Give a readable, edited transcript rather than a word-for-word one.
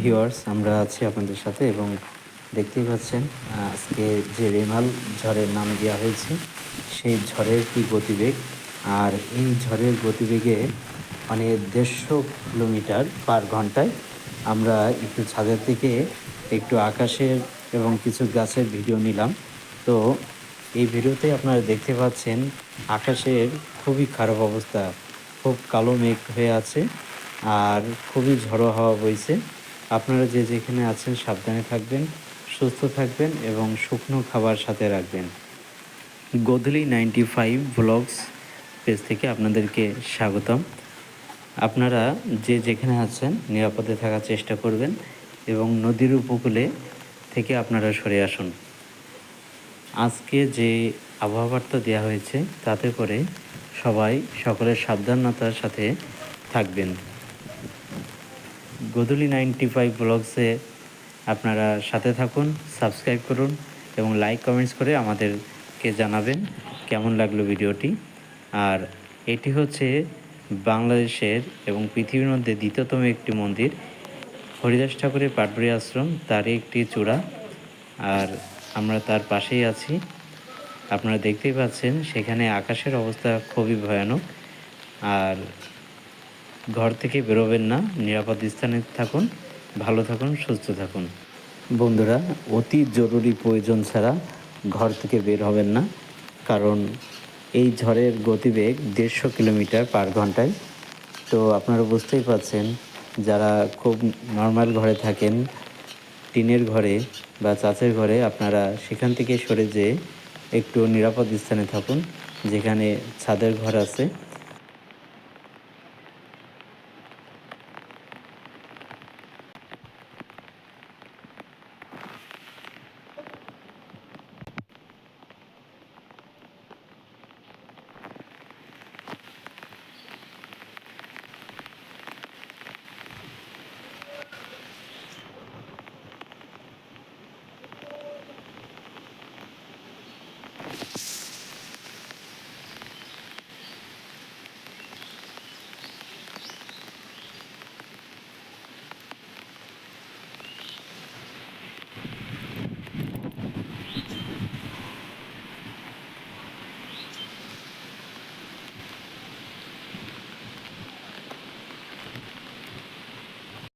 Viewers, আমরা আছি আপনাদের সাথে এবং দেখতেই পাচ্ছেন আজকে যে রেমাল ঝড়ের নাম দেওয়া হয়েছে সেই ঝড়ের কি গতিবেগ। আর এই ঝড়ের গতিবেগে মানে 150 কিলোমিটার পার ঘন্টায়। আমরা একটু ছাদের থেকে একটু আকাশের এবং কিছু গাছের ভিডিও নিলাম। তো এই ভিডিওতে আপনারা দেখতে পাচ্ছেন আকাশের খুবই খারাপ অবস্থা, খুব কালো মেঘ হয়ে আছে আর খুবই ঝড়ো হাওয়া বইছে। আপনারা যে যেখানে আছেন সাবধানে থাকবেন, সুস্থ থাকবেন এবং শুকনো খাবার সাথে রাখবেন। গোধূলি 95 ব্লগস পেজ থেকে আপনাদেরকে স্বাগতম। আপনারা যে যেখানে আছেন নিরাপদে থাকার চেষ্টা করবেন এবং নদীর উপকূলে থেকে আপনারা সরে আসুন। আজকে যে আবহাওয়া বার্তা দেওয়া হয়েছে তাতে করে সবাই সকলের সাবধানতার সাথে থাকবেন। গোধূলি 95 ব্লগসে আপনারা সাথে থাকুন, সাবস্ক্রাইব করুন এবং লাইক কমেন্টস করে আমাদেরকে জানাবেন কেমন লাগলো ভিডিওটি। আর এটি হচ্ছে বাংলাদেশের এবং পৃথিবীর মধ্যে দ্বিতীয়তম একটি মন্দির, হরিদাস ঠাকুরের পাটবাড়ি আশ্রম, তারই একটি চূড়া। আর আমরা তার পাশেই আছি। আপনারা দেখতেই পাচ্ছেন সেখানে আকাশের অবস্থা খুবই ভয়ানক। আর ঘর থেকে বেরোবেন না, নিরাপদ স্থানে থাকুন, ভালো থাকুন, সুস্থ থাকুন। বন্ধুরা, অতি জরুরি প্রয়োজন ছাড়া ঘর থেকে বের হবেন না, কারণ এই ঝড়ের গতিবেগ 150 কিলোমিটার পার ঘন্টায়। তো আপনারা বুঝতেই পারছেন, যারা খুব নর্মাল ঘরে থাকেন, টিনের ঘরে বা চাচের ঘরে, আপনারা সেখান থেকে সরে যেয়ে একটু নিরাপদ স্থানে থাকুন, যেখানে ছাদের ঘর আছে।